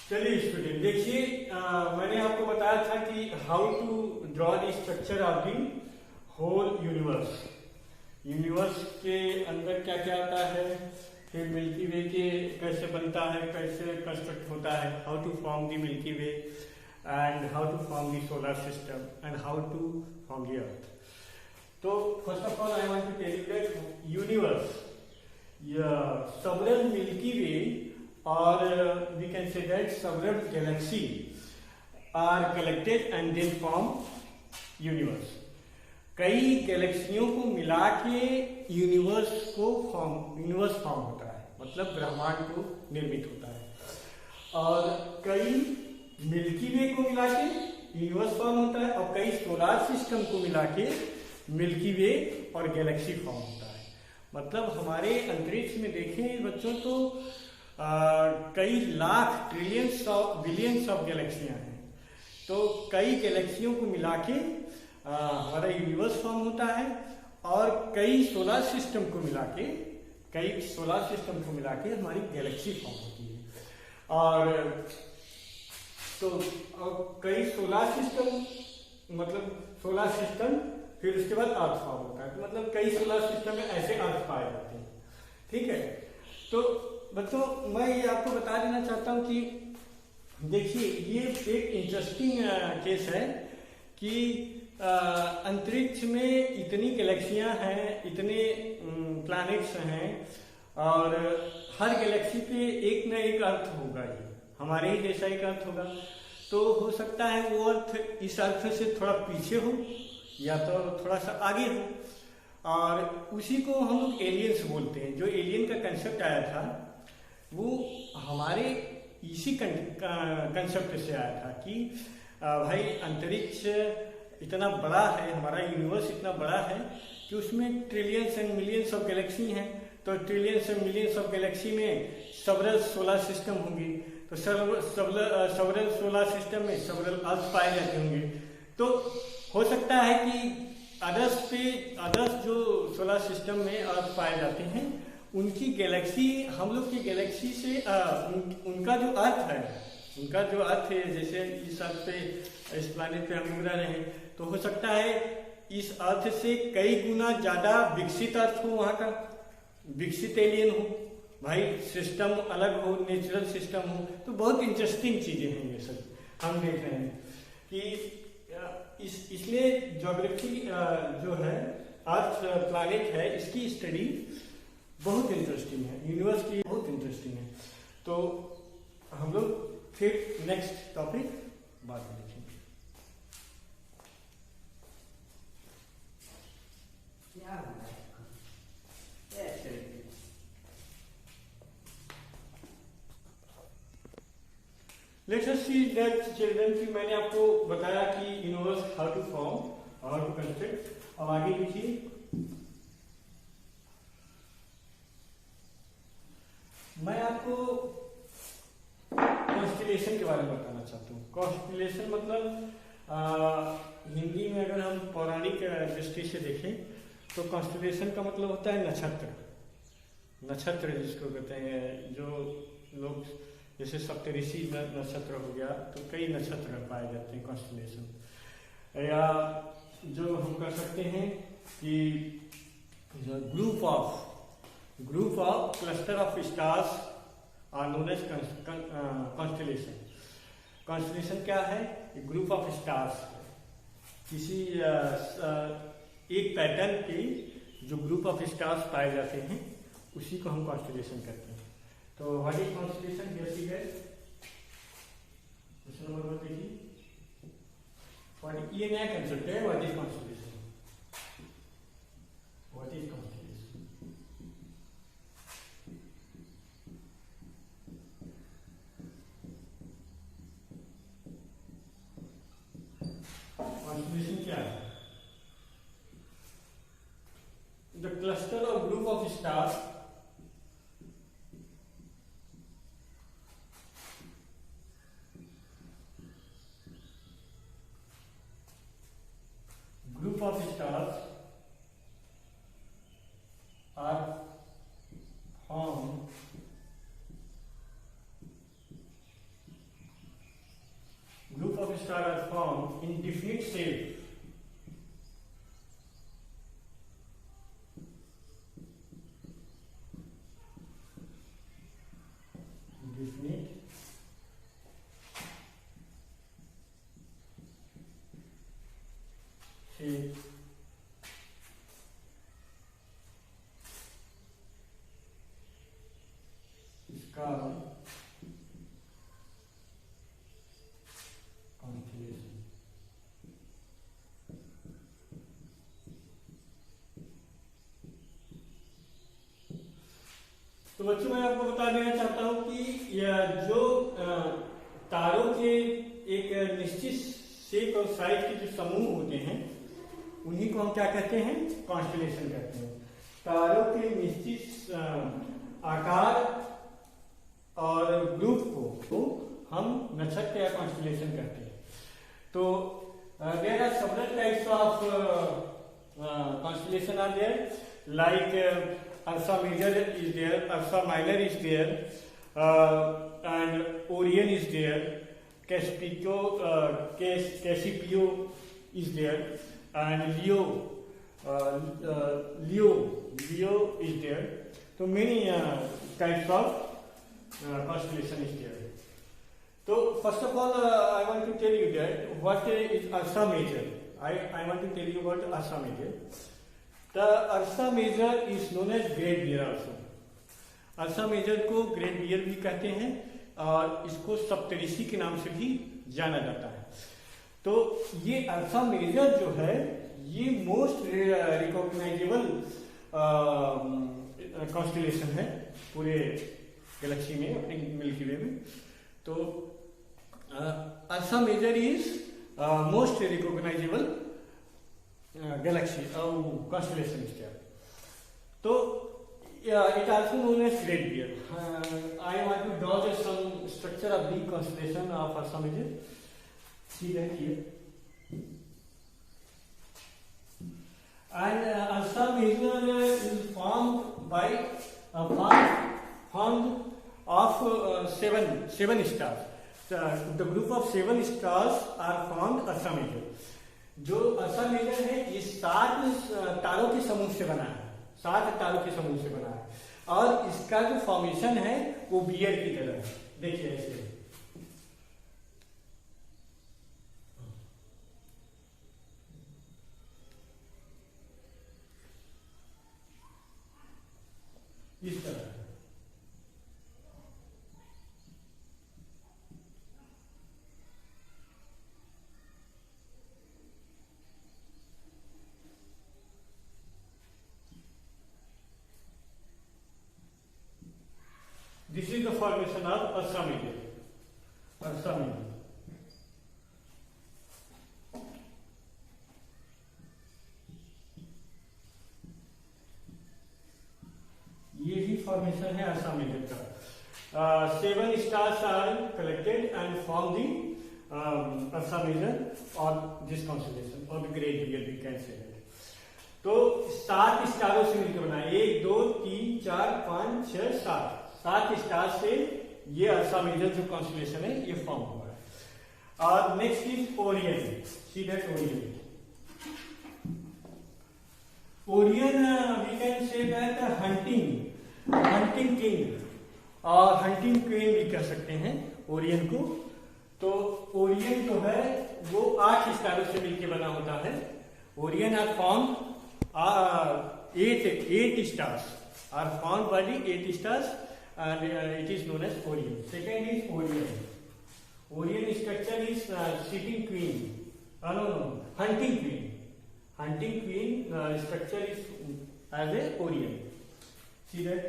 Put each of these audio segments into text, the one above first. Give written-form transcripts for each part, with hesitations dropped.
चलिए स्टूडेंट देखिए, मैंने आपको बताया था कि how to draw the structure of the whole universe. Universe के अंदर क्या क्या आता है, फिर मिल्की वे के कैसे बनता है, कैसे कंस्ट्रक्ट होता है, how to form the Milky Way and how to form the solar system and how to form the earth. तो first of all I want to tell you that universe, several Milky Way, or we can say that several galaxies are collected and then form universe. कई गैलेक्सियों को मिला के universe form होता है, मतलब ब्रह्मांड को निर्मित होता है। और कई मिल्की वे को मिला के यूनिवर्स फॉर्म होता है, और कई सोलर सिस्टम को मिला के मिल्की वे और गैलेक्सी फॉर्म होता है। मतलब हमारे अंतरिक्ष में देखें बच्चों तो कई लाख बिलियंस ऑफ गैलेक्सियां हैं। तो कई गैलेक्सियों को मिला के हमारा यूनिवर्स फॉर्म होता है, और कई सोलर सिस्टम को मिला के हमारी गैलेक्सी फॉर्म होती है। और तो कई सोलर सिस्टम फिर उसके बाद अर्थ फॉर्म होता है। तो मतलब कई सोलर सिस्टम में ऐसे अर्थ पाए जाते हैं। ठीक है, तो बच्चों मैं ये आपको बता देना चाहता हूँ कि देखिए ये एक इंटरेस्टिंग केस है कि अंतरिक्ष में इतनी गैलेक्सियां हैं, इतने प्लैनेट्स हैं, और हर गैलेक्सी पे एक न एक अर्थ होगा ही, हमारे ही जैसा एक अर्थ होगा। तो हो सकता है वो अर्थ इस अर्थ से थोड़ा पीछे हो या तो थोड़ा सा आगे हो, और उसी को हम लोग एलियंस बोलते हैं। जो एलियन का कंसेप्ट आया था वो हमारे इसी कंसेप्ट से आया था कि भाई अंतरिक्ष इतना बड़ा है, हमारा यूनिवर्स इतना बड़ा है कि उसमें trillions and millions of Galaxy हैं। तो trillions and millions of Galaxy में सेवरल सोलर सिस्टम होंगे, तो सेवरल सोलर सिस्टम में सेवरल अर्थ पाए जाते होंगे। तो हो सकता है कि अदर्स जो सोलर सिस्टम में अर्थ पाए जाते हैं उनकी गैलेक्सी हम लोग की गैलेक्सी से उनका जो अर्थ है, जैसे इस अर्थ पे, इस प्लैनेट पे हम लोग रह रहे हैं, तो हो सकता है इस अर्थ से कई गुना ज्यादा विकसित अर्थ हो, वहां का विकसित एलियन हो, भाई सिस्टम अलग हो, नेचुरल सिस्टम हो। तो बहुत इंटरेस्टिंग चीजें हैं ये सब हम देख रहे हैं कि इसलिए ज्योग्राफी जो है, अर्थ प्लैनेट है, इसकी स्टडी बहुत इंटरेस्टिंग है, यूनिवर्स की बहुत इंटरेस्टिंग है। तो हम लोग फिर नेक्स्ट टॉपिक बाद में देखेंगे। Let's us see that children की मैंने आपको बताया कि universe how to form, how to construct. अब आगे लिखिए, मैं आपको कॉन्स्टिलेशन के बारे में बताना चाहता हूँ। कॉन्स्टिलेशन मतलब हिंदी में अगर हम पौराणिक दृष्टि से देखें तो कॉन्स्टिलेशन का मतलब होता है नक्षत्र जिसको कहते हैं। जो लोग जैसे सप्तऋषि नक्षत्र हो गया, तो कई नक्षत्र पाए जाते हैं कॉन्स्टिलेशन। या जो हम कर सकते हैं कि group of cluster of stars are known as constellation. Constellation क्या है? ग्रुप ऑफ स्टार्स, किसी एक पैटर्न के जो ग्रुप ऑफ स्टार्स पाए जाते हैं उसी को हम कॉन्स्टिलेशन कहते हैं। तो what is constellation? Question number 1 देखिए, ये नया कंसेप्ट है। What is constellation? What is constellation? Constellation क्या है? द क्लस्टर और group of stars are formed तो बच्चों मैं आपको बता देना चाहता हूं कि जो तारों के एक निश्चित शेप और साइज के जो समूह होते हैं उन्हीं को हम क्या कहते हैं, कॉन्स्टेलेशन कहते हैं। तारों के निश्चित आकार और ग्रुप को हम नक्षत्र या कॉन्स्टेलेशन कहते हैं। तो there are several types of constellation are there, like Ursa Major is there, Ursa Minor is there, and Orion is there, Cassiopeia is there, and Leo is there. So many types of constellation is there. So first of all, I want to tell you that what is Ursa Major. I want to tell you about Ursa Major. The Ursa Major is known as Great Bear also. Ursa Major को great beer भी कहते हैं और इसको सप्तऋषि के नाम से भी जाना जाता है। तो ये Ursa Major जो है ये मोस्ट रिकॉग्नाइजेबल कॉन्स्टेलेशन है पूरे गैलेक्सी में, अपने मिल्की वे में। तो Ursa Major is most recognisable galaxy constellation star. So it also known as Great Bear. I want to draw just some structure of the constellation of Ursa Major. See that here. And Ursa Major is formed by formed of seven stars. The group of 7 stars are formed Ursa Major. जो Ursa Major है ये 7 तारों के समूह से बना है, 7 तारों के समूह से बना है और इसका जो फॉर्मेशन है वो बियर की तरह है। देखिए ऐसे इस तरह। This is the formation of Ursa Major. Ursa Major. ये ही फॉर्मेशन है Ursa Major का। 7 stars are collected and form the Ursa Major or this constellation or the Great Bear we can say that. तो 7 स्टारों से मिलकर बना, 1 2 3 4 5 6 7 star से ये Ursa Major जो कॉन्स्टेलेशन है ये फॉर्म हुआ है। और next is Orion. See that Orion. Orion we can say that hunting king और हंटिंग क्वीन भी कह सकते हैं ओरियन को। तो ओरियन जो है वो 8 स्टारों से मिलकर बना होता है। Orion are form 8 stars are formed by the 8 stars and it is known as Orion. Second is Orion. Orion structure is sitting queen. Hunting queen. Hunting queen structure is as a Orion. See that?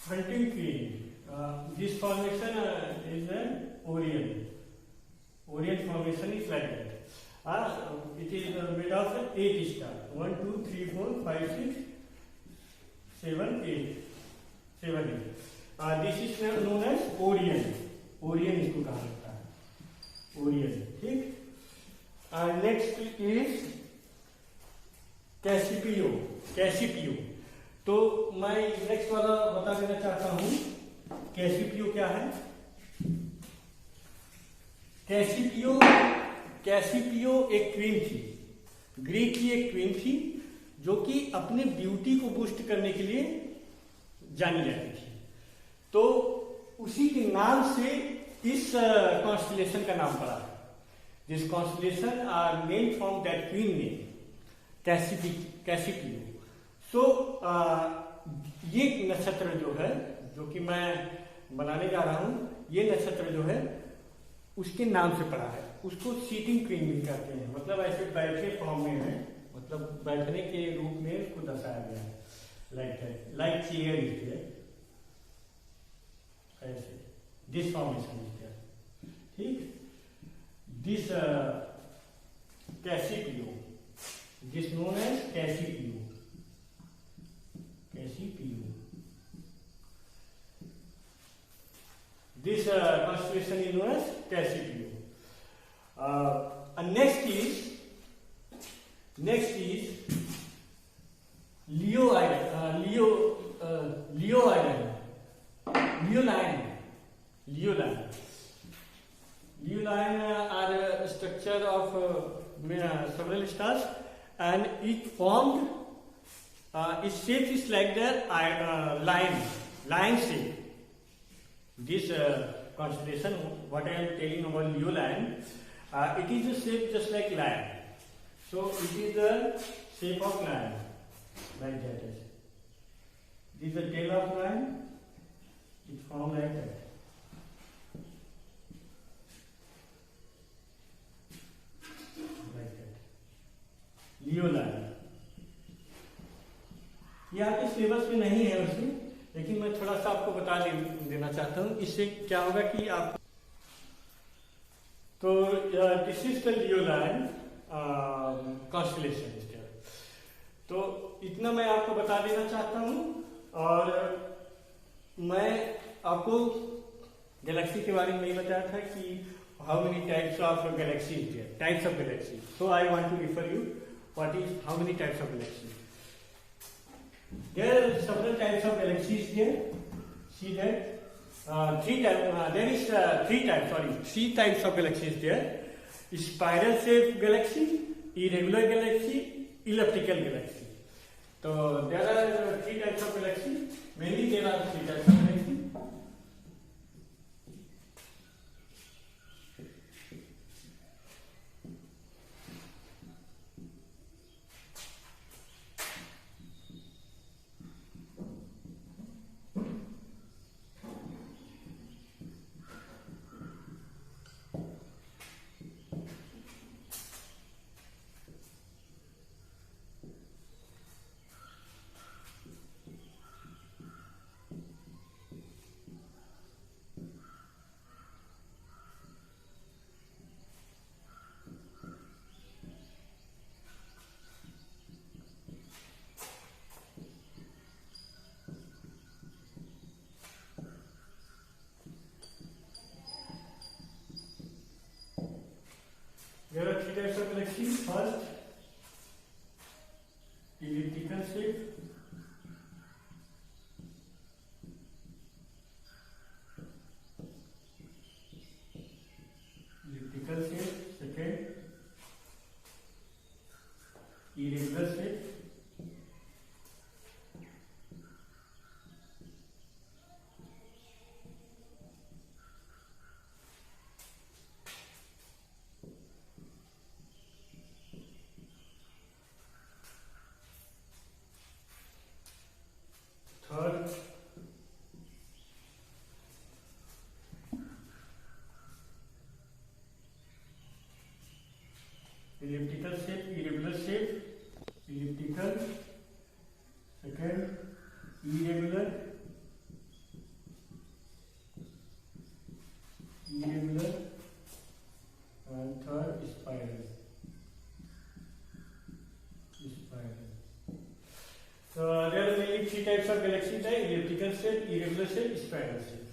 Hunting queen. This formation is an Orion. Orion formation is like that. It is made of 8 stars. 1, 2, 3, 4, 5, 6, 7, 8. 7, 8. This is known as Orion. Orion इसको कहा जाता है। Orion, ठीक। Next is Cassiopeia. तो मैं next वाला बता देना चाहता हूं। कैसिपियो क्या है? कैसिपियो एक क्वीन थी, ग्रीक की एक क्वीन थी जो कि अपने ब्यूटी को बूस्ट करने के लिए जानी जाती थी। तो उसी के नाम से इस कॉन्स्टलेशन का नाम पड़ा है। This constellation are named from that queen name Cassiopeia. So ये नक्षत्र जो है, जो कि मैं बनाने जा रहा हूं, ये नक्षत्र जो है उसके नाम से पड़ा है। उसको सीटिंग क्वीन भी कहते हैं, मतलब ऐसे बैठे फॉर्म में है, मतलब बैठने के रूप में उसको दर्शाया गया है। लाइक चेयर इज देयर, ऐसे दिस फॉर्मेशन इज देयर, ठीक। This Cassiopeia, this known as Cassiopeia, Cassiopeia. This constellation is known as Cassipio. Next is Leo Island. Leo Island. Leo Line are a structure of several stars, and it formed. Its shape is like the lion shape. This constellation, what I am telling about Leo Lion, it is a shape just like lion. So it is the shape of lion, like that. This is the tail of lion. It formed like that. Like that. Leo Lion. ये आपके syllabus में नहीं है उसमें, लेकिन मैं थोड़ा सा आपको बता देना चाहता हूं। इससे क्या होगा कि आप तो this is the Leo line constellation. तो इतना मैं आपको बता देना चाहता हूं, और मैं आपको गैलेक्सी के बारे में नहीं बताया था कि how many types of galaxy is there, types of galaxy. So I want to refer you what is how many types of galaxy. There are several types of galaxies here. See that three types of galaxies there. Spiral shaped galaxy, irregular galaxy, elliptical galaxy. So there are three types of galaxy. Mainly there are three types of galaxy. There are three types of galaxy. First, elliptical shape. Elliptical shape. Second, irregular shape. Third, elliptical shape, irregular shape, elliptical. Second, irregular, and third, spiral. So there are mainly three types of galaxies: elliptical shape, irregular shape, spiral shape.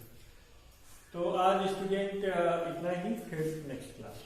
तो आज student इतना ही, फिर next class.